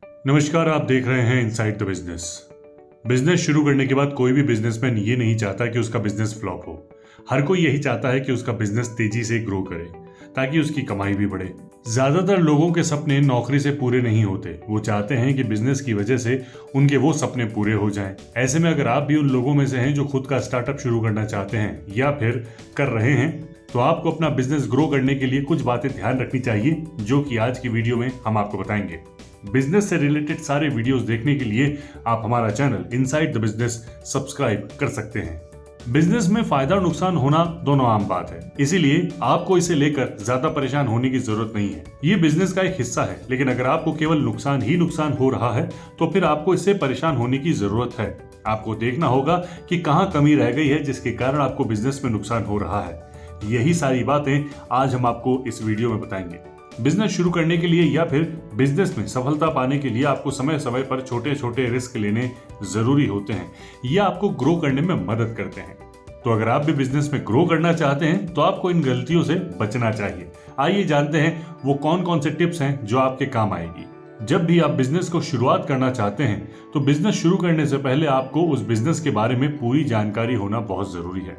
नमस्कार, आप देख रहे हैं इनसाइड द बिजनेस। बिजनेस शुरू करने के बाद कोई भी बिजनेसमैन ये नहीं चाहता कि उसका बिजनेस फ्लॉप हो। हर कोई यही चाहता है कि उसका बिजनेस तेजी से ग्रो करे ताकि उसकी कमाई भी बढ़े। ज्यादातर लोगों के सपने नौकरी से पूरे नहीं होते। वो चाहते हैं कि बिजनेस की वजह से उनके वो सपने पूरे हो जाएं। ऐसे में अगर आप भी उन लोगों में से हैं जो खुद का स्टार्टअप शुरू करना चाहते हैं या फिर कर रहे हैं, तो आपको अपना बिजनेस ग्रो करने के लिए कुछ बातें ध्यान रखनी चाहिए, जो कि आज की वीडियो में हम आपको बताएंगे। बिजनेस से रिलेटेड सारे वीडियोस देखने के लिए आप हमारा channel inside the business subscribe कर सकते हैं। बिजनेस में फायदा और नुकसान होना दोनों आम बात है, इसीलिए आपको इसे लेकर ज्यादा परेशान होने की जरूरत नहीं है। ये बिजनेस का एक हिस्सा है, लेकिन अगर आपको केवल नुकसान ही नुकसान हो रहा है तो फिर आपको इससे परेशान होने की जरूरत है। आपको देखना होगा कि कहाँ कमी रह गई है जिसके कारण आपको बिजनेस में नुकसान हो रहा है। यही सारी बातें आज हम आपको इस वीडियो में बताएंगे। बिजनेस शुरू करने के लिए या फिर बिजनेस में सफलता पाने के लिए आपको समय समय पर छोटे छोटे रिस्क लेने जरूरी होते हैं। ये आपको ग्रो करने में मदद करते हैं। तो अगर आप भी बिजनेस में ग्रो करना चाहते हैं तो आपको इन गलतियों से बचना चाहिए। आइए जानते हैं वो कौन कौन से टिप्स हैं जो आपके काम आएगी। जब भी आप बिजनेस को शुरुआत करना चाहते हैं तो बिजनेस शुरू करने से पहले आपको उस बिजनेस के बारे में पूरी जानकारी होना बहुत जरूरी है,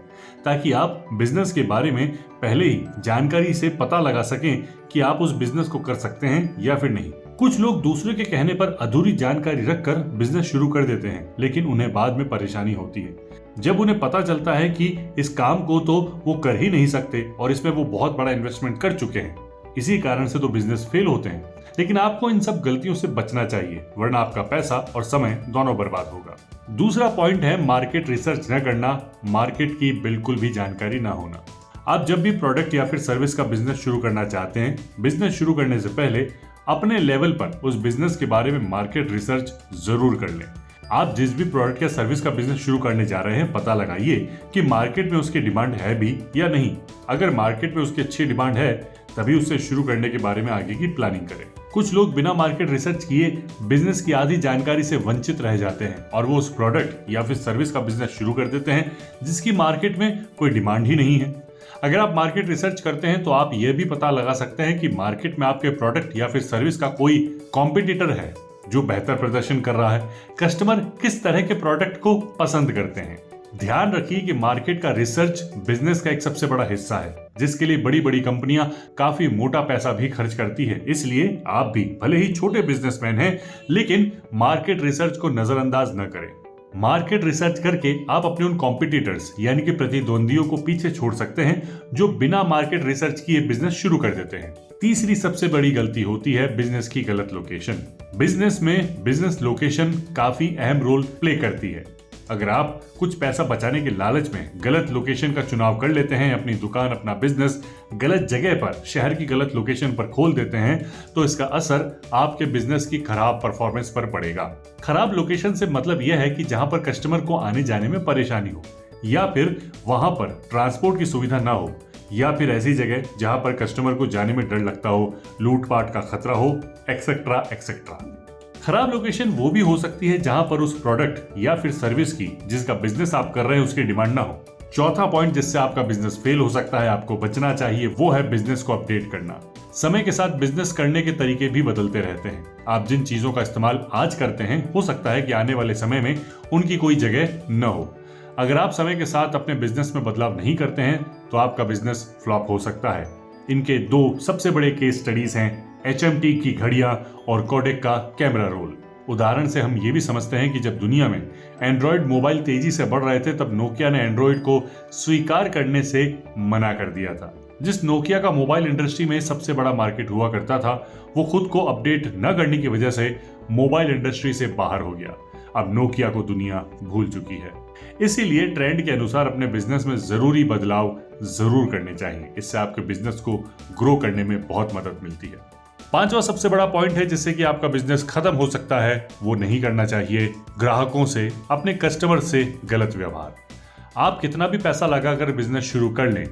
ताकि आप बिजनेस के बारे में पहले ही जानकारी से पता लगा सकें कि आप उस बिजनेस को कर सकते हैं या फिर नहीं। कुछ लोग दूसरे के कहने पर अधूरी जानकारी रखकर बिजनेस शुरू कर देते हैं, लेकिन उन्हें बाद में परेशानी होती है जब उन्हें पता चलता है कि इस काम को तो वो कर ही नहीं सकते और इसमें वो बहुत बड़ा इन्वेस्टमेंट कर चुके हैं। इसी कारण से तो बिजनेस फेल होते हैं। लेकिन आपको इन सब गलतियों से बचना चाहिए, वरना आपका पैसा और समय दोनों बर्बाद होगा। दूसरा पॉइंट है मार्केट रिसर्च न करना, मार्केट की बिल्कुल भी जानकारी ना होना। आप जब भी प्रोडक्ट या फिर सर्विस का बिजनेस शुरू करना चाहते हैं, बिजनेस शुरू करने से पहले अपने लेवल पर उस बिजनेस के बारे में मार्केट रिसर्च जरूर कर लें। आप जिस भी प्रोडक्ट या सर्विस का बिजनेस शुरू करने जा रहे हैं, पता लगाइए कि मार्केट में उसकी डिमांड है भी या नहीं। अगर मार्केट में उसकी अच्छी डिमांड है, तभी उससे शुरू करने के बारे में आगे की प्लानिंग करें। कुछ लोग बिना मार्केट रिसर्च किए बिजनेस की आधी जानकारी से वंचित रह जाते हैं और वो उस प्रोडक्ट या फिर सर्विस का बिजनेस शुरू कर देते हैं जिसकी मार्केट में कोई डिमांड ही नहीं है। अगर आप मार्केट रिसर्च करते हैं तो आप ये भी पता लगा सकते हैं कि मार्केट में आपके प्रोडक्ट या फिर सर्विस का कोई कॉम्पिटिटर है जो बेहतर प्रदर्शन कर रहा है। कस्टमर किस तरह के प्रोडक्ट को पसंद करते हैं। ध्यान रखिए कि मार्केट का रिसर्च बिजनेस का एक सबसे बड़ा हिस्सा है, जिसके लिए बड़ी बड़ी कंपनियां काफी मोटा पैसा भी खर्च करती है। इसलिए आप भी भले ही छोटे बिजनेसमैन हैं, लेकिन मार्केट रिसर्च को नजरअंदाज न करें। मार्केट रिसर्च करके आप अपने उन कॉम्पिटिटर्स यानी कि प्रतिद्वंदियों को पीछे छोड़ सकते हैं जो बिना मार्केट रिसर्च किए बिजनेस शुरू कर देते हैं। तीसरी सबसे बड़ी गलती होती है बिजनेस की गलत लोकेशन। बिजनेस में बिजनेस लोकेशन काफी अहम रोल प्ले करती है। अगर आप कुछ पैसा बचाने के लालच में गलत लोकेशन का चुनाव कर लेते हैं, अपनी दुकान अपना बिजनेस गलत जगह पर शहर की गलत लोकेशन पर खोल देते हैं, तो इसका असर आपके बिजनेस की खराब परफॉर्मेंस पर पड़ेगा। खराब लोकेशन से मतलब यह है कि जहां पर कस्टमर को आने जाने में परेशानी हो, या फिर वहां पर ट्रांसपोर्ट की सुविधा ना हो, या फिर ऐसी जगह जहां पर कस्टमर को जाने में डर लगता हो, लूटपाट का खतरा हो, एक्सेट्रा एक्सेट्रा। खराब लोकेशन वो भी हो सकती है जहां पर उस प्रोडक्ट या फिर सर्विस की जिसका बिजनेस आप कर रहे हैं उसकी डिमांड ना हो। चौथा पॉइंट जिससे आपका बिजनेस फेल हो सकता है, आपको बचना चाहिए, वो है बिजनेस को अपडेट करना। समय के साथ बिजनेस करने के तरीके भी बदलते रहते हैं। आप जिन चीजों का इस्तेमाल आज करते हैं, हो सकता है कि आने वाले समय में उनकी कोई जगह न हो। अगर आप समय के साथ अपने बिजनेस में बदलाव नहीं करते हैं तो आपका बिजनेस फ्लॉप हो सकता है। इनके दो सबसे बड़े केस स्टडीज हैं HMT की घड़ियां और कोडेक का कैमरा रोल। उदाहरण से हम ये भी समझते हैं कि जब दुनिया में एंड्रॉयड मोबाइल तेजी से बढ़ रहे थे, तब नोकिया ने एंड्रॉयड को स्वीकार करने से मना कर दिया था। जिस नोकिया का मोबाइल इंडस्ट्री में सबसे बड़ा मार्केट हुआ करता था, वो खुद को अपडेट न करने की वजह से मोबाइल इंडस्ट्री से बाहर हो गया। अब नोकिया को दुनिया भूल चुकी है। इसीलिए ट्रेंड के अनुसार अपने बिजनेस में जरूरी बदलाव जरूर करने चाहिए। इससे आपके बिजनेस को ग्रो करने में बहुत मदद मिलती है। पांचवा सबसे बड़ा पॉइंट है जिससे कि आपका बिजनेस खत्म हो सकता है, वो नहीं करना चाहिए ग्राहकों से, अपने कस्टमर से गलत व्यवहार। आप कितना भी पैसा लगाकर बिजनेस शुरू कर लें,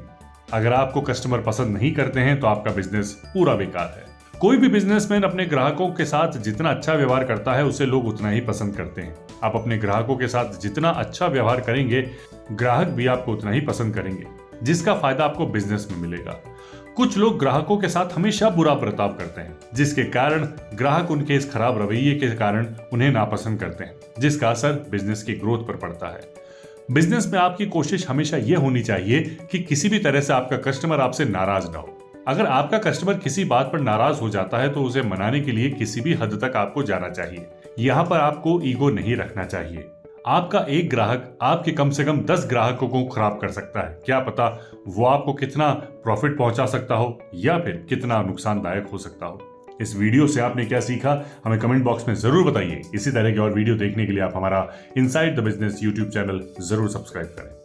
अगर आपको कस्टमर पसंद नहीं करते हैं तो आपका बिजनेस पूरा बेकार है। कोई भी बिजनेसमैन अपने ग्राहकों के साथ जितना अच्छा व्यवहार करता है, उसे लोग उतना ही पसंद करते हैं। आप अपने ग्राहकों के साथ जितना अच्छा व्यवहार करेंगे, ग्राहक भी आपको उतना ही पसंद करेंगे, जिसका फायदा आपको बिजनेस में मिलेगा। कुछ लोग ग्राहकों के साथ हमेशा बुरा बर्ताव करते हैं, जिसके कारण ग्राहक उनके इस खराब रवैये के कारण उन्हें नापसंद करते हैं, जिसका असर बिजनेस की ग्रोथ पर पड़ता है। बिजनेस में आपकी कोशिश हमेशा यह होनी चाहिए कि किसी भी तरह से आपका कस्टमर आपसे नाराज ना हो। अगर आपका कस्टमर किसी बात पर नाराज हो जाता है तो उसे मनाने के लिए किसी भी हद तक आपको जाना चाहिए। यहाँ पर आपको ईगो नहीं रखना चाहिए। आपका एक ग्राहक आपके कम से कम 10 ग्राहकों को खराब कर सकता है। क्या पता वो आपको कितना प्रॉफिट पहुंचा सकता हो या फिर कितना नुकसानदायक हो सकता हो। इस वीडियो से आपने क्या सीखा हमें कमेंट बॉक्स में जरूर बताइए। इसी तरह की और वीडियो देखने के लिए आप हमारा inside the business YouTube channel जरूर सब्सक्राइब करें।